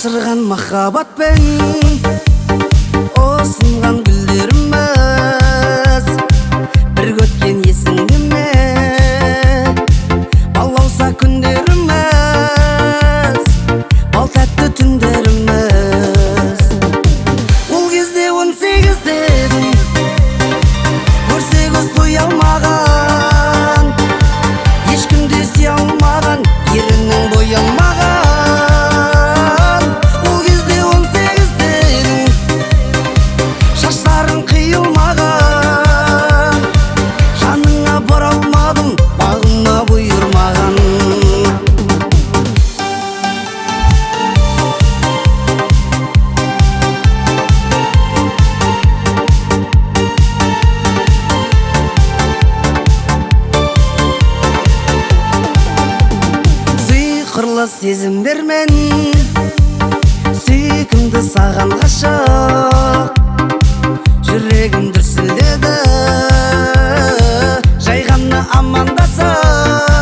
ашырған махаббатпен осынған гүлдеріміз бірге өткен есіңде ме балауса күндеріміз бал тәтті түндеріміз ол кезде 18-де едім көрсе көз қоя алмаған ешкім де сүйе алмаған ерінің боялмаған қырлы сезімдермен сүйкімді саған ғашық жүрегім дүрсілдеді жай ғана амандасып